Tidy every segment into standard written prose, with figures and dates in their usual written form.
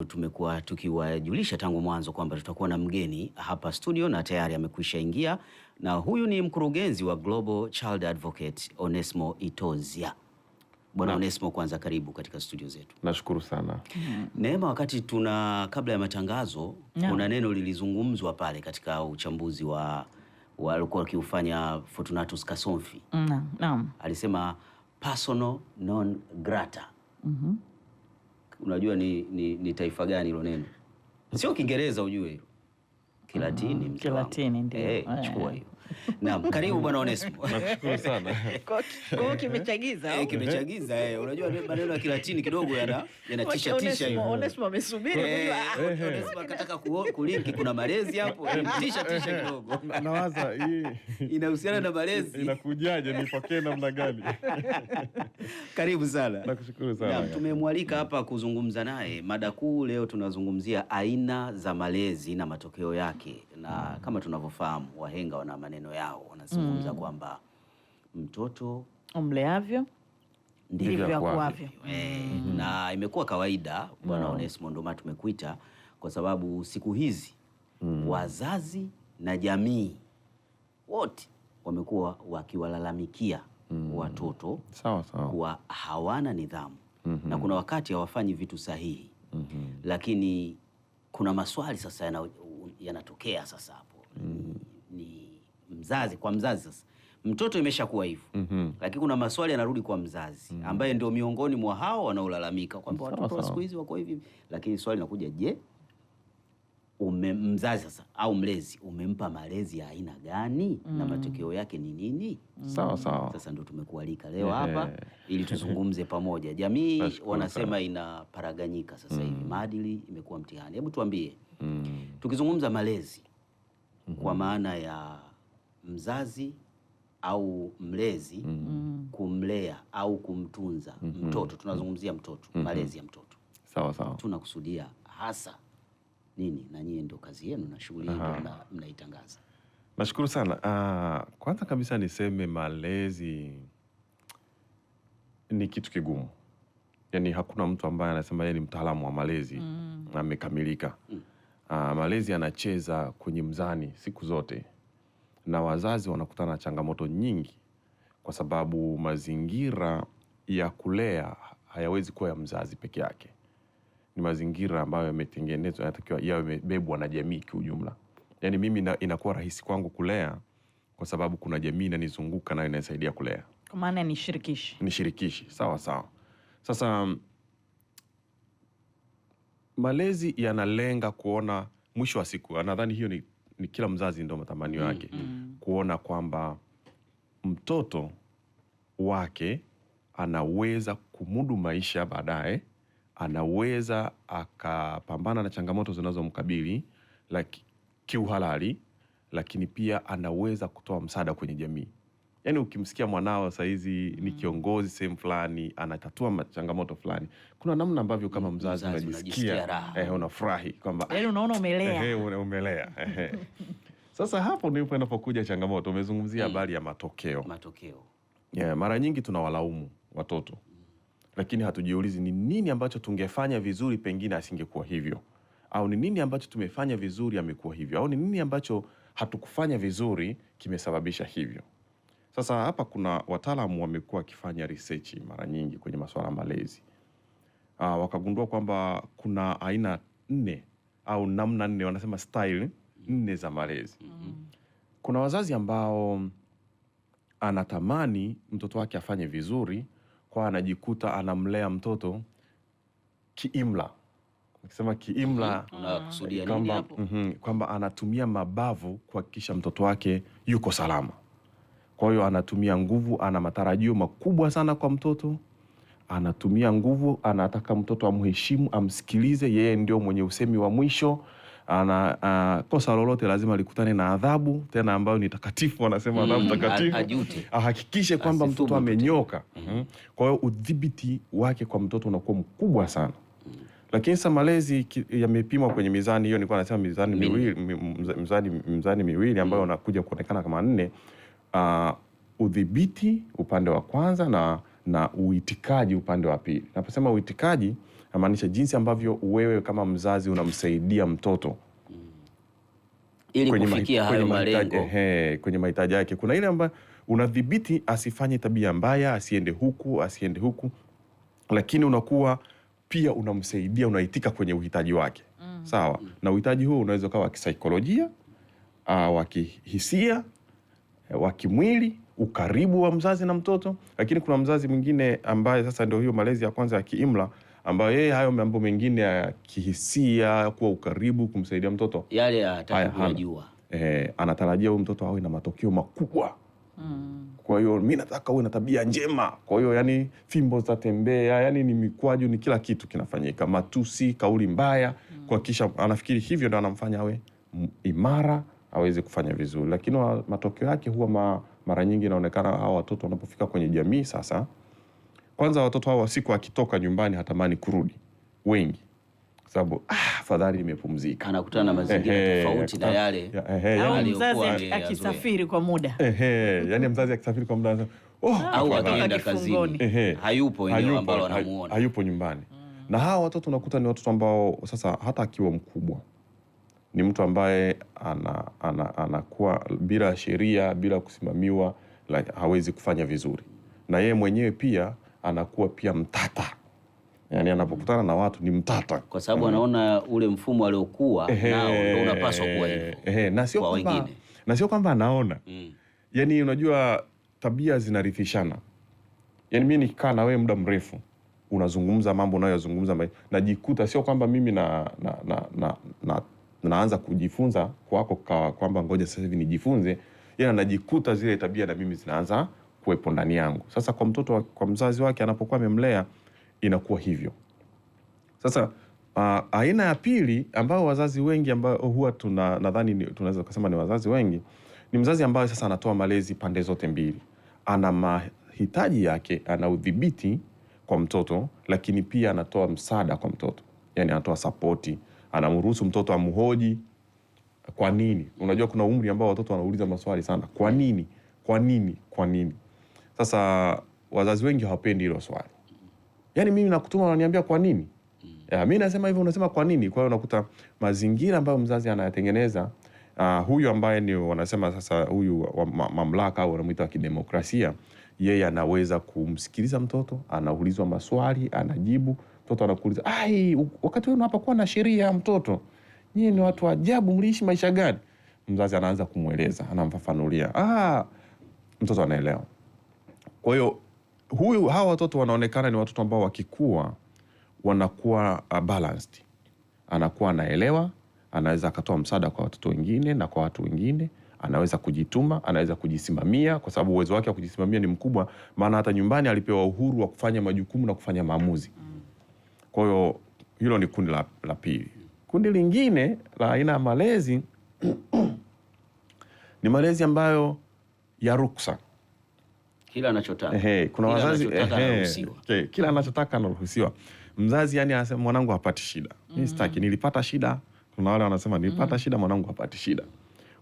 Tumekuwa tukiwajulisha tangu mwanzo kwamba tutakuwa na mgeni hapa studio na tayari amekwisha ingia, na huyu ni mkurugenzi wa Global Child Advocate Onesmo Itozia. Bwana Onesmo, kwanza karibu katika studio zetu. Nashukuru sana. Neema, wakati kabla ya matangazo kuna neno lilizungumzwa pale katika uchambuzi wa alikuwa akiufanya Fortunatus Kasomfi. Naam. Alisema personal non grata. Unajua ni taifa gani hilo neno? Sio Kiingereza, ujue hilo. Kilatini. Kilatini ndio. Chukua hiyo. Naam, karibu Bwana Onesmo. Nashukuru sana. Kwa kimechagiza. Kimechagiza Unajua maneno ya Kilatini kidogo yanatisha hiyo. Onesmo amesubiri kujua. Onesmo akataka kulinki, kuna malezi hapo. Tisha kidogo. Nawaza hii inahusiana na malezi. Inakujaje, nipokee namna gani? Karibu sana. Nakushukuru sana. Naam, tumemwalika hapa kuzungumza naye. Mada kuu leo tunazungumzia aina za malezi na matokeo yake. Na kama tunavyofahamu, wahenga wana maneno yao, wanazungumza kwamba mtoto umleavyo ndivyo akuavyo. Na imekuwa kawaida Bwana Onesmo, ndio maana tumekuita, kwa sababu siku hizi wazazi na jamii wote wamekuwa wakiwalalamikia watoto sawa kuwa hawana nidhamu na kuna wakati hawafanyi vitu sahihi. Lakini kuna maswali sasa yanatokea sasa hapo. Ni mzazi kwa mzazi sasa. Mtoto imeshakuwa hivyo. Lakini kuna maswali yanarudi kwa mzazi ambaye ndio miongoni mwa hao wanaolalamika kwamba watoto wa siku hizi wako hivi. Lakini swali linakuja, je, mzazi sasa au mlezi umempa malezi ya aina gani na matokeo yake ni nini? Sawa. Sasa ndio tumekualika leo hapa ili tuzungumze pamoja. Jamii wanasema inaparaganyika sasa hivi. Maadili imekuwa mtihani. Hebu tuambie, tukizungumza malezi kwa maana ya mzazi au mlezi kumlea au kumtunza mtoto, tunazungumzia mtoto, malezi ya mtoto. Sawa. Tunakusudia hasa nini, na nyie ndio kazi yenu na shughuli hii mnaitangaza? Nashukuru sana. Kwanza kabisa niseme malezi ni kitu kigumu. Yaani hakuna mtu ambaye anasema yeye ni mtaalamu wa malezi amekamilika. Malezi yanacheza kwenye mzani siku zote, na wazazi wanakutana na changamoto nyingi kwa sababu mazingira ya kulea hayawezi kuwa ya mzazi peke yake. Ni mazingira ambayo yametengenezwa, yanatakiwa yawe yamebebwa na jamii kiujumla. Yaani mimi inakuwa rahisi kwangu kulea kwa sababu kuna jamii inanizunguka na inanisaidia kulea. Kwa maana ni shirikishi. Sawa. Sasa malezi yanalenga kuona mwisho wa siku, nadhani hiyo ni kila mzazi ndio matamanio yake, kuona kwamba mtoto wake anaweza kumudu maisha baadaye, anaweza akapambana na changamoto zinazomkabili kiuhalali, lakini pia anaweza kutoa msaada kwenye jamii. Yaani ukimsikia mwanao saizi ni kiongozi sehemu fulani, anatatua changamoto fulani, kuna namna ambavyo kama mzazi unajisikia unafurahi kwamba yaani unaona umelea. Umelea. Sasa hapo ndipo inapokuja changamoto. Umezungumzia habari ya matokeo. Mara nyingi tunawalaumu watoto, lakini hatujiulizi ni nini ambacho tungefanya vizuri pengine asingekuwa hivyo, au ni nini ambacho tumefanya vizuri amekuwa hivyo, au ni nini ambacho hatukufanya vizuri kimesababisha hivyo. Sasa hapa kuna wataalamu wamekuwa wakifanya research mara nyingi kwenye masuala malezi. Wakagundua kwamba kuna aina 4 au namna 4, wanasema style 4 za malezi. Kuna wazazi ambao anatamani mtoto wake afanye vizuri, kwa anajikuta anamlea mtoto kiimla. Nikisema kiimla, unakusudia nini hapo? Kwamba anatumia mabavu kuhakikisha mtoto wake yuko salama. Kwa hiyo anatumia nguvu, ana matarajio makubwa sana kwa mtoto. Anatumia nguvu, anataka mtoto amheshimu, amsikilize, yeye ndio mwenye usemi wa mwisho. Kosa lolote lazima likutane na adhabu, tena ambayo ni takatifu, wanasema adhabu takatifu. Ahakikishe kwamba mtoto amenyoka. Kwa hiyo udhibiti wake kwa mtoto unakuwa mkubwa sana. Lakini sasa malezi yamepimwa kwenye mizani hiyo, nilikuwa nasema mizani miwili ambayo unakuja kuonekana kama 4. Udhibiti upande wa kwanza na uitikaji upande wa pili. Naposema uitikaji Namaanisha jinsi ambavyo wewe kama mzazi unamsaidia mtoto ili kufikia hayo malengo, kwenye mahitaji yake. Kuna ile ambayo unadhibiti asifanye tabia mbaya, asiende huku, lakini unakuwa pia unamsaidia, unaitika kwenye uhitaji wake. Sawa? Na uhitaji huo unaweza kuwa wa kisaikolojia, wa kihisia, wa kimwili, ukaribu wa mzazi na mtoto. Lakini kuna mzazi mwingine ambaye sasa ndio hiyo malezi ya kwanza ya kiimla, ambayo yeye hayo mambo mengine ya kihisia, kuwa ukaribu, kumsaidia mtoto, yale atakayojua. Anatarajia huyo mtoto awe na matokeo makubwa. Kwa hiyo mimi nataka uwe na tabia njema. Kwa hiyo yani fimbo zitatembea, yani ni mikwaju, ni kila kitu kinafanyika, matusi, kauli mbaya, kwa kisha anafikiri hivyo ndio anamfanya awe imara, aweze kufanya vizuri. Lakini matokeo yake huwa mara nyingi inaonekana hao watoto wanapofika kwenye jamii sasa, kwanza watoto hao siku akitoka nyumbani hatamani kurudi wengi, kwa sababu afadhali nimepumzika. Anakutana na mazingira tofauti na yale. Au mzazi akisafiri kwa muda. Yani mzazi akisafiri kwa muda au akienda kazini hayupo eneo ambalo anamuona, hayupo nyumbani. Na hawa watoto unakuta ni watoto ambao sasa hata akiwa mkubwa ni mtu ambaye anakuwa bila sheria, bila kusimamiwa, hawezi kufanya vizuri. Na yeye mwenyewe pia anakuwa pia mtata. Yani anapokutana na watu ni mtata, kwa sababu anaona ule mfumo aliokuwa nao ndio unapaswa kuwa hivyo. Na sio kwamba anaona. Yani unajua tabia zinarithishana. Yani mimi nikikaa na wewe muda mrefu, unazungumza mambo unayozungumza, najikuta sio kwamba mimi naanza kujifunza kwako kwamba ngoja sasa hivi nijifunze, yana najikuta zile tabia na mimi zinaanza kuwepo ndani yangu. Sasa kwa mtoto, kwa mzazi wake anapokuwa amemlea, inakuwa hivyo. Sasa aina ya pili ambao wazazi wengi ambao huwa nadhani tunaweza kusema ni wazazi wengi, ni mzazi ambaye sasa anatoa malezi pande zote mbili. Ana mahitaji yake, ana udhibiti kwa mtoto, lakini pia anatoa msaada kwa mtoto. Yani anatoa sapoti, anamruhusu mtoto amhoji kwa nini. Unajua kuna umri ambao watoto wanauliza maswali sana, kwa nini? Kwa nini? Kwa nini? Sasa wazazi wengi hawapendi hilo swali. Yani mimi nakutuma unaniambia kwa nini? Mimi nasema hivyo unasema kwa nini? Kwa hiyo unakuta mazingira ambayo mzazi anayatengeneza, huyu ambaye ni wanasema sasa huyu wa mamlaka au wanamuita wa kidemokrasia, yeye anaweza kumsikiliza mtoto, anaulizwa maswali, anajibu. Mtoto anakuuliza, wakati wewe unapokuwa na sheria ya mtoto, nyinyi ni watu ajabu, mliishi maisha gani? Mzazi anaanza kumweleza, anamfafanulia. Mtoto anaelewa. Kwa hiyo hawa watoto wanaonekana ni watoto ambao wakikua wanakuwa balanced. Anakuwa anaelewa, anaweza akatoa msaada kwa watoto wengine na kwa watu wengine, anaweza kujituma, anaweza kujisimamia, kwa sababu uwezo wake wa kujisimamia ni mkubwa, maana hata nyumbani alipewa uhuru wa kufanya majukumu na kufanya maamuzi. Kwa hiyo hilo ni kundi la pili. Kundi lingine la aina ya malezi ni malezi ambayo ya ruksa. Kila anachotaka. Kuna wazazi kila anachotaka anaruhusiwa. Mzazi yani anasema mwanangu hapati shida. Mimi sitaki, nilipata shida. Kuna wale wanasema nilipata shida, mwanangu hapati shida.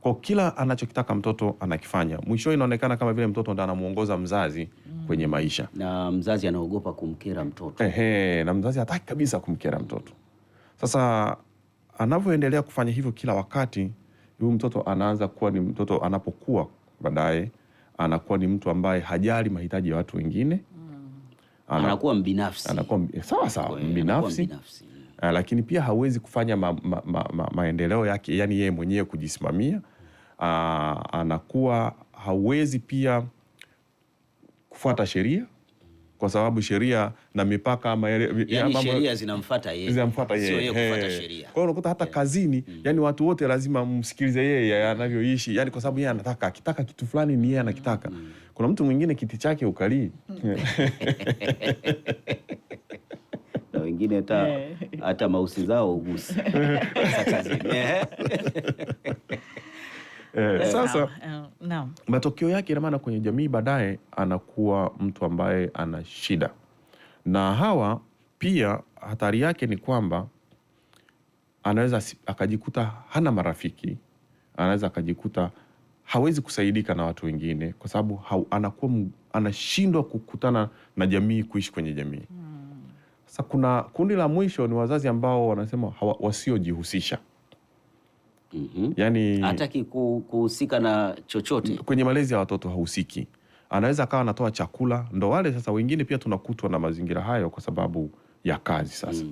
Kwa kila anachokitaka mtoto anakifanya. Mwisho inaonekana kama vile mtoto ndo anamuongoza mzazi kwenye maisha. Na mzazi anaogopa kumkera mtoto. Na mzazi hataki kabisa kumkera mtoto. Sasa anavyoendelea kufanya hivyo kila wakati, huyu mtoto anaanza kuwa ni mtoto, anapokuwa baadaye anakuwa ni mtu ambaye hajali mahitaji ya watu wengine. Anakuwa mbinafsi. Sawa, mbinafsi. Lakini pia hawezi kufanya maendeleo yake, yani yeye mwenyewe kujisimamia. Anakuwa hawezi pia kufuata sheria, kwa sababu sheria na mipaka sheria zinamfuata yeye. Sio yeye kufuata sheria. Kwa hiyo unakuta hata kazini, yani watu wote lazima msikilize yeye anavyoishi, yani kwa sababu yeye anataka, akitaka kitu fulani ni yeye anakitaka. Kuna mtu mwingine kiti chake ukalii. Na wengine hata mausi zao ugusi. Sasa matokeo yake ina maana kwenye jamii baadaye anakuwa mtu ambaye ana shida. Na hawa pia hatari yake ni kwamba anaweza akajikuta hana marafiki, anaweza akajikuta hawezi kusaidika na watu wengine, kwa sababu anakuwa anashindwa kukutana na jamii, kuishi kwenye jamii. Sasa kuna kundi la mwisho ni wazazi ambao wanasema wasiojihusisha. Yani hataki kuhusika na chochote kwenye malezi ya watoto, hahusiki. Anaweza akawa anatoa chakula, ndo wale sasa wengine pia tunakutwa na mazingira hayo kwa sababu ya kazi sasa.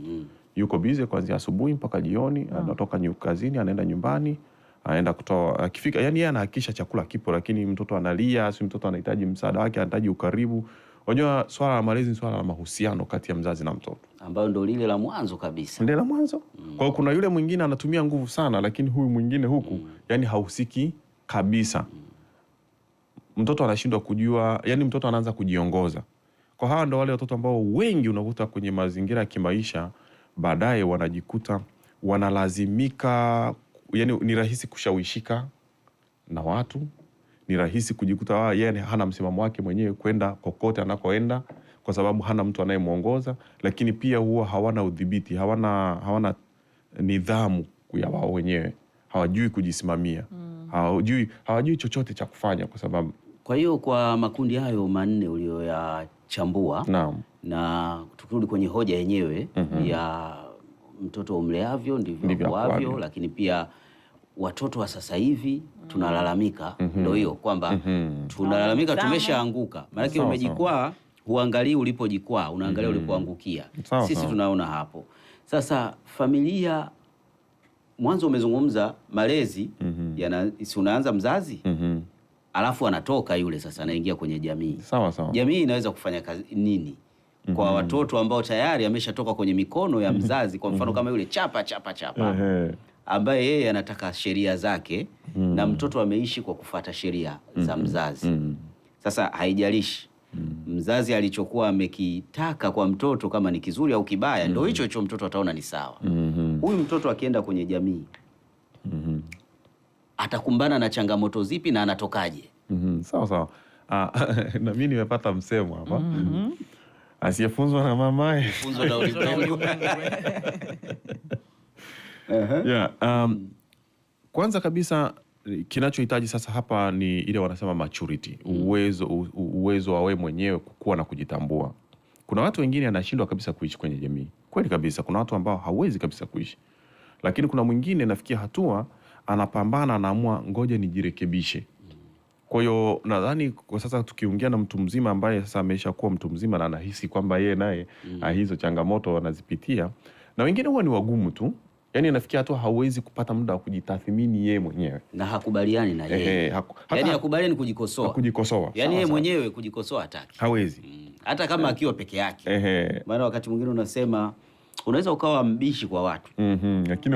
Yuko busy kuanzia asubuhi mpaka jioni, anatoka kazini anaenda nyumbani, anaenda kutoa, akifika yani yeye anahakikisha chakula kipo, lakini mtoto analia, si mtoto anahitaji msaada wake, anahitaji ukaribu. Unajua swala la malezi ni swala la mahusiano kati ya mzazi na mtoto, ambayo ndo lile la mwanzo kabisa. Ndio la mwanzo. Kwa hiyo kuna yule mwingine anatumia nguvu sana, lakini huyu mwingine huku yani hahusiki kabisa. Mtoto anashindwa kujua, yani mtoto anaanza kujiongoza. Kwa hawa ndo wale watoto ambao wengi unakuta kwenye mazingira ya kimaisha baadaye wanajikuta wanalazimika, yani ni rahisi kushawishika na watu, ni rahisi kujikuta yeye hana msimamo wake mwenyewe kwenda kokote anakoenda kwa sababu hana mtu anayemuongoza, lakini pia huwa hawana udhibiti, hawana nidhamu ya wao wenyewe, hawajui kujisimamia, hawajui chochote cha kufanya kwa sababu. Kwa hiyo kwa makundi hayo manne uliyoyachambua, na tukirudi kwenye hoja yenyewe ya mtoto umleavyo ndivyo kuavyo, lakini pia watoto wa sasa hivi tunalalamika, ndio hiyo kwamba tunalalamika tumeshaanguka. Maana umejikwaa, huangalii ulipojikwaa, unaangalia ulipoangukia. Sisi tunaona hapo. Sasa familia, mwanzo umezungumza malezi, si unaanza mzazi, alafu anatoka yule sasa anaingia kwenye jamii. Jamii inaweza kufanya kazi nini kwa watoto ambao tayari ameshatoka kwenye mikono ya mzazi? Kwa mfano kama yule chapa ambaye yeye anataka sheria zake, na mtoto ameishi kwa kufuata sheria za mzazi. Sasa haijalishi mzazi alichokuwa amekitaka kwa mtoto kama ni kizuri au kibaya, ndio hicho mtoto ataona ni sawa. Huyu mtoto akienda kwenye jamii atakumbana na changamoto zipi na anatokaje? Sawa. Na mimi nimepata msemo hapa, asiyefunzwa na mamaye funzwa na ulimwengu. Kwanza kabisa kinachohitaji sasa hapa ni ile wanasema maturity, uwezo wa wewe mwenyewe kukua na kujitambua. Kuna watu wengine anashindwa kabisa kuishi kwenye jamii, kweli kabisa. Kuna watu ambao hawezi kabisa kuishi, lakini kuna mwingine nafikia hatua anapambana, anaamua ngoja nijirekebishe. Kwa hiyo nadhani kwa sasa tukiongea na mtu mzima ambaye sasa amesha kuwa mtu mzima na anahisi kwamba yeye naye hizo changamoto wanazipitia, na wengine huwa ni wagumu tu, yani nafikia hatua hawezi kupata muda wa kujitathmini yeye mwenyewe na hakubaliani na yeye. Yani hakubaliani kujikosoa. Yani yeye mwenyewe kujikosoa hataki. Hawezi. Hata kama akiwa peke yake. Maana wakati mwingine unasema unaweza ukawa mbishi kwa watu.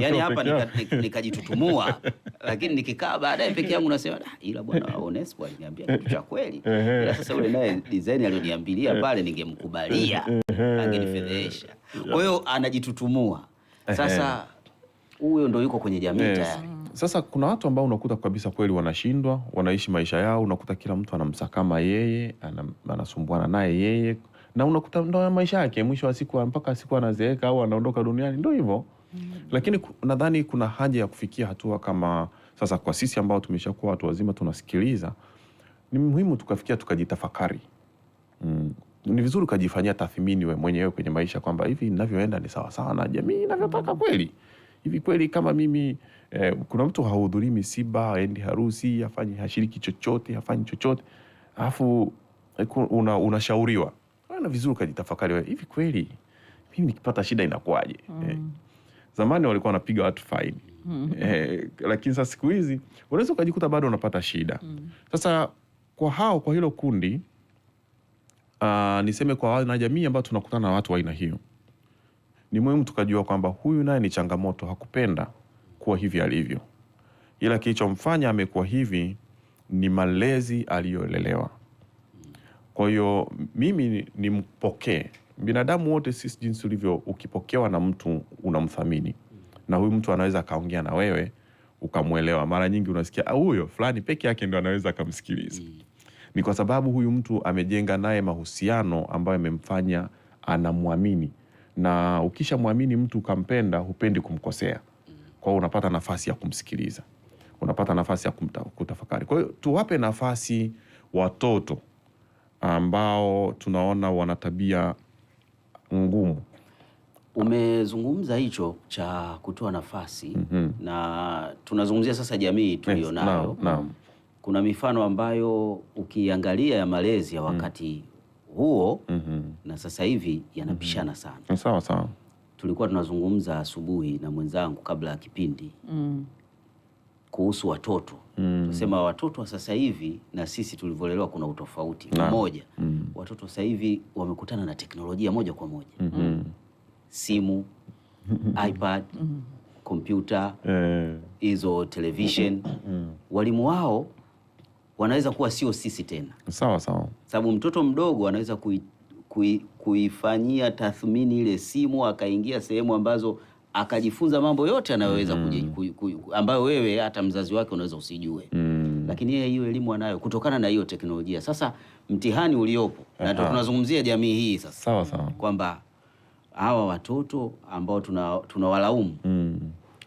Yani hapa nikajitutumua, lakini nikikaa baadaye peke yangu nasema ila bwana Onesmo aliniambia kitu cha kweli. Ila sasa yule naye design alioniambilia pale ningemkubalia, angenifedhesha. Kwa hiyo anajitutumua. Sasa huyo ndio yuko kwenye jamii tayari. Sasa kuna watu ambao unakuta kabisa kweli wanashindwa, wanaishi maisha yao, unakuta kila mtu anamsakama yeye, anasumbuana naye yeye, na unakuta ndo maisha yake, mwisho wa siku mpaka siku anazeeka au anaondoka duniani, ndio hivyo. Lakini nadhani kuna haja ya kufikia hatua kama sasa, kwa sisi ambao tumeshakuwa watu wazima tunasikiliza, ni muhimu tukafikia tukajitafakari. Ni vizuri ukajifanyia tathmini wewe mwenyewe kwenye maisha kwamba hivi ninavyoenda ni sawa sawa na jamii inavyotaka kweli? Hivi kweli kama mimi kuna mtu hahudhurii misiba, haendi harusi, hashiriki chochote, hafanyi chochote, alafu unashauriwa, na vizuri ukajitafakari wewe, hivi kweli mimi nikipata shida inakuaje? Zamani walikuwa wanapiga watu faini, lakini sasa siku hizi unaweza ukajikuta bado unapata shida. Sasa kwa hilo kundi, niseme kwa na jamii ambayo tunakutana na watu wa aina hiyo, ni muhimu tukajua kwamba huyu naye ni changamoto, hakupenda kuwa hivi alivyo, ila kilichomfanya amekuwa hivi ni malezi aliyolelewa. Kwa hiyo mimi nimpokee. Binadamu wote sisi jinsi ulivyo, ukipokewa na mtu unamthamini, na huyu mtu anaweza kaongea na wewe ukamuelewa. Mara nyingi unasikia huyo fulani peke yake ndo anaweza kumsikiliza. Ni kwa sababu huyu mtu amejenga naye mahusiano ambayo yamemfanya anamwamini, na ukishamwamini mtu ukampenda, hupendi kumkosea. Kwa hiyo unapata nafasi ya kumsikiliza, unapata nafasi ya kutafakari. Kwa hiyo tuwape nafasi watoto ambao tunaona wana tabia ngumu, Umezungumza hicho cha kutoa nafasi na tunazungumzia sasa jamii tulionayo. Kuna mifano ambayo ukiangalia ya malezi ya wakati huo na sasa hivi yanapishana sana. Sawa sawa. Tulikuwa tunazungumza asubuhi na mwenzangu kabla ya kipindi kuhusu watoto. Tunasema watoto wa sasa hivi na sisi tulivyolelewa kuna utofauti. Mmoja, watoto sasa hivi wamekutana na teknolojia moja kwa moja. Simu, iPad, kompyuta, hizo television. Walimu wao wanaweza kuwa sio sisi tena. Sawa sawa. Sababu mtoto mdogo anaweza kuifanyia tathmini ile simu, akaingia sehemu ambazo akajifunza mambo yote anayoweza ambayo wewe hata mzazi wake unaweza usijue. Lakini yeye hiyo elimu anayo kutokana na hiyo teknolojia. Sasa mtihani uliopo na tunazungumzia jamii hii sasa. Sawa sawa. Kwamba hawa watoto ambao tunawalaumu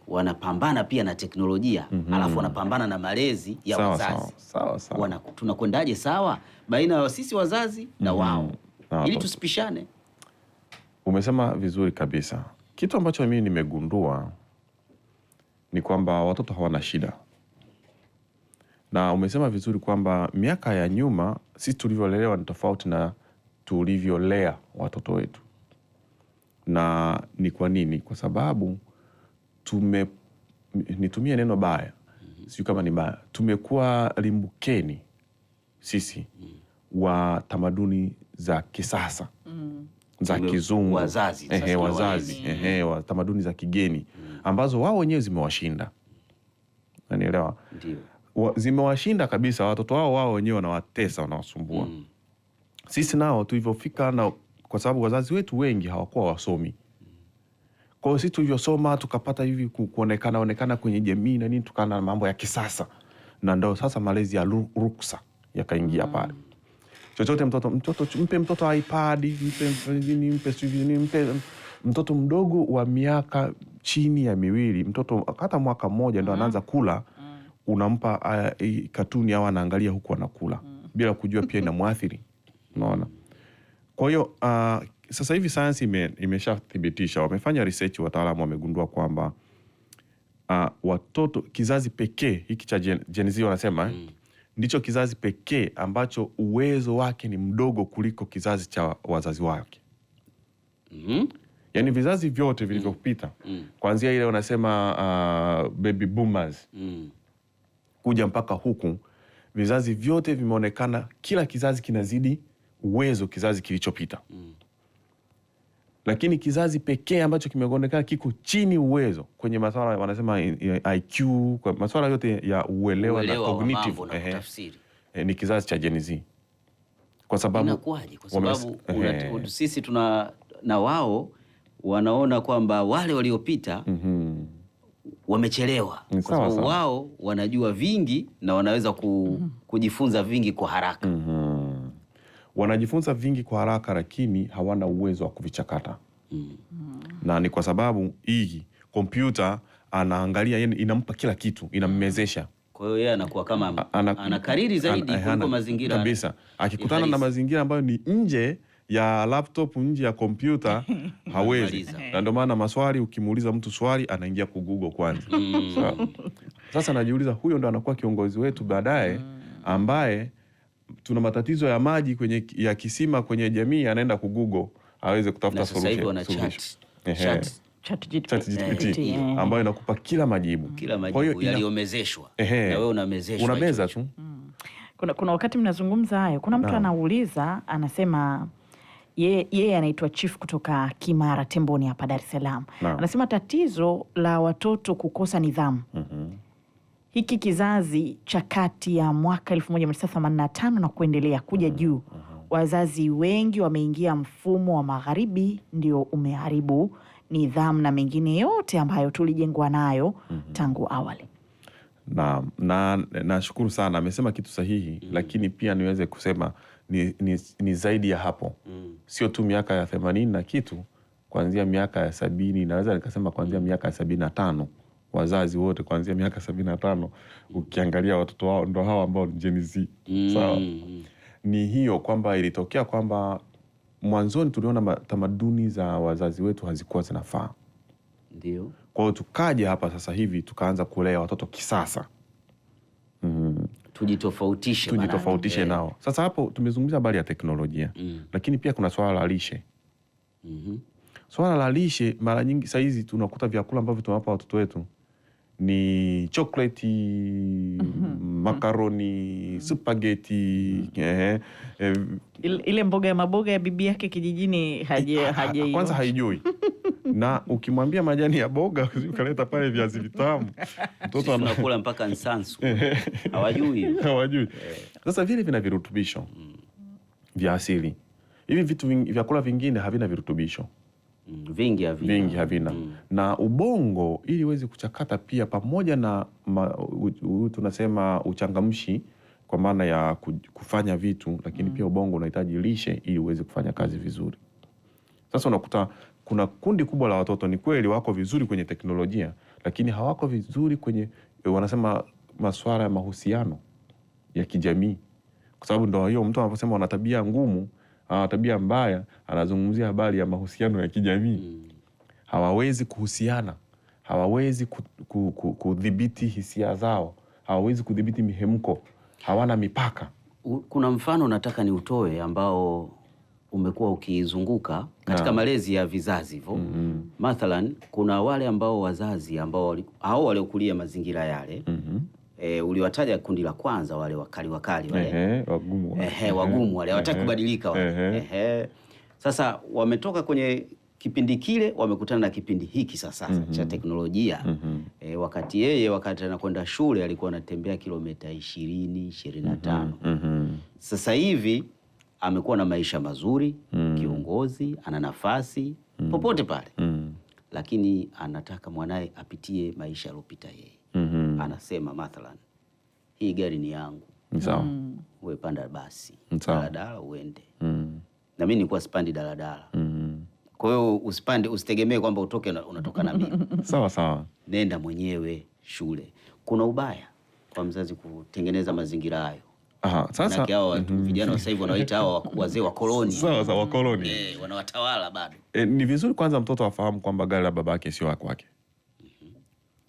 wanapambana pia na teknolojia, alafu wanapambana na malezi ya wazazi. Sawa sawa. Tunakwendaje sawa baina ya sisi wazazi na wao ili tusipishane? Umesema vizuri kabisa. Kitu ambacho mimi nimegundua ni kwamba watoto hawana shida. Na umesema vizuri kwamba miaka ya nyuma sisi tulivyolelewa ni tofauti na tulivyolea watoto wetu. Na ni kwa nini? Kwa sababu nitumie neno baya, sio kama ni baya, tumekuwa limbukeni sisi wa tamaduni za kisasa, za kizungu, wazazi wa tamaduni za kigeni ambazo wao wenyewe zimewashinda. Unanielewa? Ndio. Zimewashinda kabisa, watoto wao wenyewe wanawatesa, wanawasumbua. Sisi nao tulivyofika, na kwa sababu wazazi wetu wengi hawakuwa wasomi. Kwa hiyo sisi tulivyosoma tukapata hivi kuonekana kwenye jamii na nini, tukana na mambo ya kisasa. Na ndio sasa malezi ya ruksa yakaingia pale. Chochote mpe mtoto iPad, mpe mtoto mdogo wa miaka chini ya miwili, mtoto hata mwaka mmoja ndo anaanza kula, unampa katuni au anaangalia huku anakula bila kujua pia inamwathiri. Unaona? Kwa hiyo sasa hivi sayansi imeshathibitisha, wamefanya research, wataalamu wamegundua kwamba watoto, kizazi pekee hiki cha Gen Z wanasema ndicho kizazi pekee ambacho uwezo wake ni mdogo kuliko kizazi cha wazazi wake. Yaani vizazi vyote vilivyopita kuanzia ile wanasema baby boomers kuja mpaka huku, vizazi vyote vimeonekana kila kizazi kinazidi uwezo kizazi kilichopita. Lakini kizazi pekee ambacho kimeonekana kiko chini uwezo kwenye masuala wanasema IQ, kwa masuala yote ya uelewa na cognitive ni kizazi cha Gen Z. Kwa sababu inakuaje? Kwa sababu sisi tuna na wao wanaona kwamba wale waliopita wamechelewa, kwa sababu wao wanajua vingi na wanaweza kujifunza vingi kwa haraka. Wanajifunza vingi kwa haraka, lakini hawana uwezo wa kuvichakata. Na ni kwa sababu hii kompyuta anaangalia, inampa kila kitu, inammezesha. Kwa hiyo yeye anakuwa kama anakariri zaidi kuliko mazingira kabisa. Akikutana na mazingira ambayo ni nje ya laptop, nje ya kompyuta, hawezi. Na ndio maana maswali, ukimuuliza mtu swali anaingia ku Google kwanza. Sasa najiuliza, huyo ndo anakuwa kiongozi wetu baadaye, ambaye tuna matatizo ya maji ya kisima kwenye jamii, anaenda ku Google aweze kutafuta solution. ChatGPT ambayo inakupa kila majibu. Kwa hiyo yaliomezeshwa na wewe unamezeshwa. Unameza tu. Kuna wakati mnazungumza hayo, kuna mtu anauliza, anasema yeye anaitwa Chief kutoka Kimara Temboni hapa Dar es Salaam. Anasema tatizo la watoto kukosa nidhamu. Hiki kizazi cha kati ya mwaka 1985 na kuendelea kuja juu, wazazi wengi wameingia mfumo wa magharibi, ndio umeharibu nidhamu na mengine yote ambayo tulijengwa nayo tangu awali. Nashukuru sana, amesema kitu sahihi. Lakini pia niweze kusema ni zaidi ya hapo. Sio tu miaka ya 80 na kitu, kuanzia miaka ya 70, naweza nikasema kuanzia miaka ya 75. Wazazi wote kuanzia miaka 75 ukiangalia watoto wao ndo hao ambao ni Gen Z. Sawa. Ni hiyo kwamba ilitokea kwamba mwanzoni tuliona tamaduni za wazazi wetu hazikuwa zinafaa. Ndio. Kwa hiyo tukaja hapa sasa hivi tukaanza kulea watoto kisasa. Tujitofautishe nao. Sasa hapo tumezungumzia habari ya teknolojia. Lakini pia kuna swala la lishe. Swala la lishe, mara nyingi saa hizi tunakuta vyakula ambavyo tunawapa watoto wetu ni chocolate, makaroni, spaghetti, ile mboga ya maboga ya bibi yake kijijini kwanza haijui. Na ukimwambia majani ya boga ukaleta pale viazi vitamu, mtoto anakula mpaka nsansu. Hawajui. Sasa vile vina virutubisho vya asili. Hivi vyakula vingine havina virutubisho. Vingi havina. Na ubongo ili uweze kuchakata pia, pamoja na tunasema uchangamshi kwa maana ya kufanya vitu, lakini pia ubongo unahitaji lishe ili uweze kufanya kazi vizuri. Sasa unakuta kuna kundi kubwa la watoto, ni kweli wako vizuri kwenye teknolojia, lakini hawako vizuri kwenye wanasema masuala ya mahusiano ya kijamii. Kwa sababu ndio hiyo, mtu anaposema wana tabia ngumu, tabia mbaya, anazungumzia habari ya mahusiano ya kijamii. Hawawezi kuhusiana, hawawezi kudhibiti hisia zao, hawawezi kudhibiti mihemko, hawana mipaka. Kuna mfano nataka ni utoe ambao umekuwa ukizunguka katika malezi ya vizazi hivyo. Mathalan, kuna wale ambao wazazi ambao hao waliokulia mazingira yale. Uliwataja kundi la kwanza, wale wakali wale. Wagumu wale, hawataki kubadilika wale. Sasa wametoka kwenye kipindi kile, wamekutana na kipindi hiki sasa cha teknolojia. Wakati anakwenda shule alikuwa anatembea kilomita 20-25. Sasa hivi amekuwa na maisha mazuri, kiongozi, ana nafasi popote pale. Lakini anataka mwanae apitie maisha aliyopita yeye. Anasema mathalan, hii gari ni yangu. Sawa. Wewe panda basi. Daladala uende. Na mimi nilikuwa sipandi daladala. Kwa hiyo usitegemee kwamba utoke unatoka na mimi. Sawa. Nenda mwenyewe shule. Kuna ubaya kwa mzazi kutengeneza mazingira hayo. Sasa hao vijana sasa hivi wanaoita hao wazee wa koloni. Sawa, wa koloni. Wanawatawala bado. Ni vizuri kwanza mtoto afahamu kwamba gari la babake sio wake.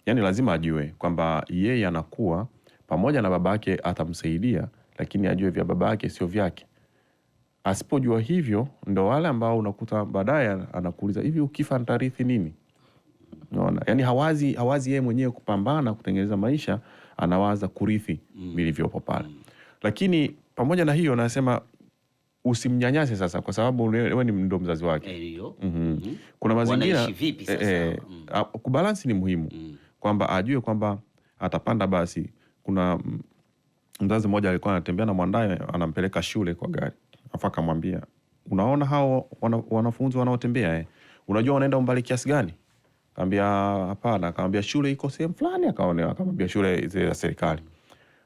Yaani lazima ajue kwamba yeye anakuwa pamoja na babake, atamsaidia, lakini ajue vya babake sio vyake. Asipojua hivyo, ndo wale ambao unakuta baadaye anakuuliza, hivi ukifa nitarithi nini? Unaona? Yaani hawazi yeye mwenyewe kupambana kutengeneza maisha, anawaza kurithi vilivyopo pale. Lakini pamoja na hiyo nasema usimnyanyase sasa, kwa sababu wewe ni ndo mzazi wake. Kuna mazingira kubalansi ni muhimu. Kwamba ajue kwamba atapanda basi. Kuna mzazi mmoja alikuwa anatembea na mwandaye, anampeleka shule kwa gari. Afaka mwambia, unaona hao wanafunzi wanaotembea unajua wanaenda umbali kiasi gani? Akamwambia hapana. Akamwambia shule iko sehemu fulani. Akamwambia shule za serikali.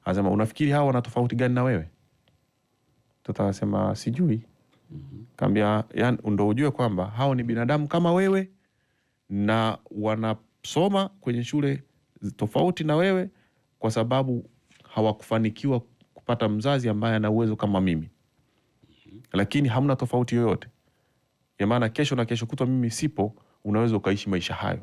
Anasema unafikiri hao wana tofauti gani na wewe? Mtoto anasema sijui. Akamwambia yani ndio ujue kwamba hao ni binadamu kama wewe, na wanasoma kwenye shule tofauti na wewe, kwa sababu hawakufanikiwa kupata mzazi ambaye ana uwezo kama mimi. Lakini hamna tofauti yoyote. Ya maana kesho na kesho kutwa mimi sipo, unaweza ukaishi maisha hayo.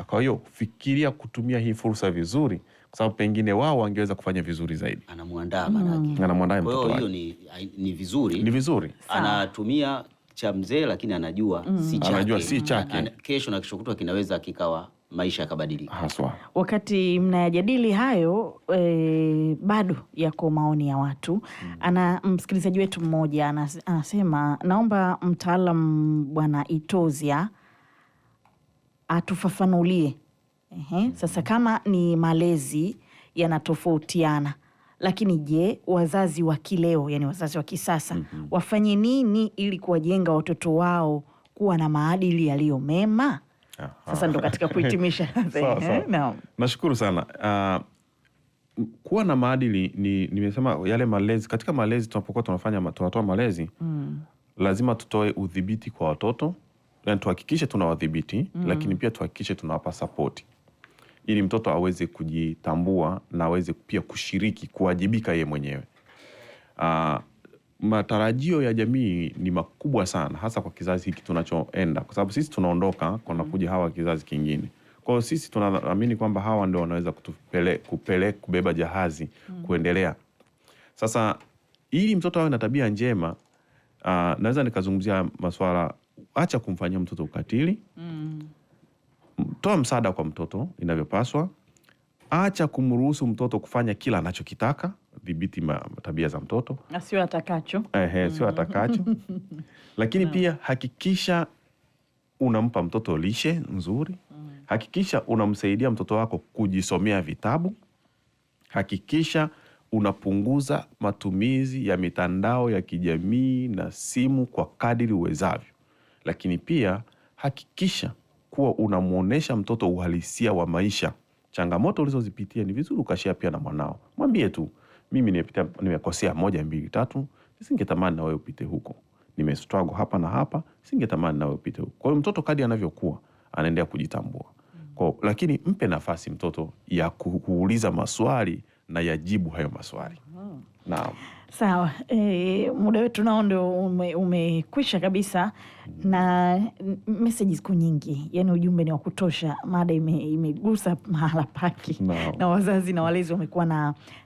Kwa hiyo fikiria kutumia hii fursa vizuri, kwa sababu pengine wao wangeweza kufanya vizuri zaidi. Anamuandaa manake. Anamuandaa mtoto wake. Kwa hiyo ni vizuri. Ni vizuri. Anatumia cha mzee, lakini anajua si chake. Anajua si chake. Kesho na kesho kutwa kinaweza kikawa maisha yakabadilika. Haswa. Wakati mnayajadili hayo, bado yako maoni ya watu. Ana msikilizaji wetu mmoja anasema, naomba mtaalam Bwana Itozia atufafanulie. Sasa kama ni malezi yanatofautiana, lakini je, wazazi wa kileo, yani wazazi wa kisasa, wafanye nini ili kuwajenga watoto wao kuwa na maadili yaliyo mema? Sasa ndo katika kuhitimisha. Nashukuru sana. Kuwa na maadili nimesema yale malezi. Katika malezi tunapokuwa tunatoa malezi, lazima tutoe udhibiti kwa watoto. Yani tuhakikishe tunawadhibiti, lakini pia tuhakikishe tunawapa support, ili mtoto aweze kujitambua na aweze pia kushiriki, kuwajibika yeye mwenyewe. matarajio ya jamii ni makubwa sana, hasa kwa kizazi hiki tunachoenda, kwa sababu sisi tunaondoka kwa nakuja hawa kizazi kingine. Kwa hiyo sisi tunaamini kwamba hawa ndio wanaweza kubeba jahazi kuendelea. Sasa ili mtoto awe na tabia njema, naweza nikazungumzia masuala, acha kumfanyia mtoto ukatili. Toa msaada kwa mtoto inavyopaswa. Acha kumruhusu mtoto kufanya kila anachokitaka. Dhibiti tabia za mtoto. Sio atakacho. Sio atakacho. Lakini pia hakikisha unampa mtoto lishe nzuri. Hakikisha unamsaidia mtoto wako kujisomea vitabu. Hakikisha unapunguza matumizi ya mitandao ya kijamii na simu kwa kadiri uwezavyo. Lakini pia hakikisha kuwa unamuonesha mtoto uhalisia wa maisha. Changamoto ulizozipitia ni vizuri ukashare pia na mwanao. Mwambie tu, mimi nimekosea 1, 2, 3, nisingetamani na wewe upite huko. Nimestruggle hapa na hapa, nisingetamani na wewe upite huko. Kwa hiyo mtoto kadri anavyokuwa anaendelea kujitambua. Lakini mpe nafasi mtoto ya kuuliza maswali na yajibu hayo maswali. Naam. Sawa, muda wetu nao ndio umekwisha kabisa, na messages ziko nyingi, yani ujumbe ni wa kutosha, mada imegusa mahala pake. Na wazazi na walezi wamekuwa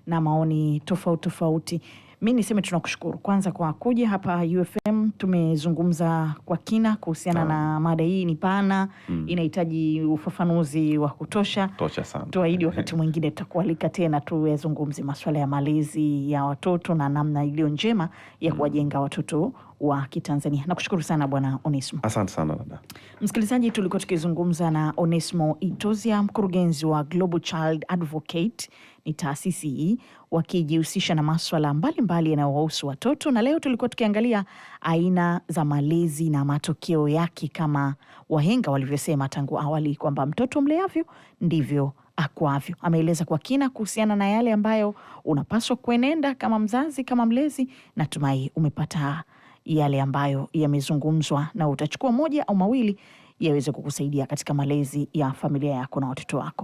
na maoni tofauti. Mimi niseme tunakushukuru kwanza kwa kuja hapa UFM. Tumezungumza kwa kina kuhusiana na mada hii, ni pana, inahitaji ufafanuzi wa kutosha. Tosha sana. Tuahidi wakati mwingine tutakualika tena tuyazungumze masuala ya malezi ya watoto na namna iliyo njema ya kuwajenga watoto wa Kitanzania. Nakushukuru sana Bwana Onesmo. Asante sana dada. Msikilizaji, tulikuwa tukizungumza na Onesmo Itozia, mkurugenzi wa Global Child Advocate. Ni taasisi hii wakijihusisha na masuala mbalimbali yanayowahusu watoto, na leo tulikuwa tukiangalia aina za malezi na matokeo yake, kama wahenga walivyosema tangu awali kwamba mtoto mleavyo ndivyo akuavyo. Ameeleza kwa kina kuhusiana na yale ambayo unapaswa kuenenda kama mzazi, kama mlezi. Natumai umepata yale ambayo yamezungumzwa na utachukua moja au mawili yaweze kukusaidia katika malezi ya familia yako na watoto wako.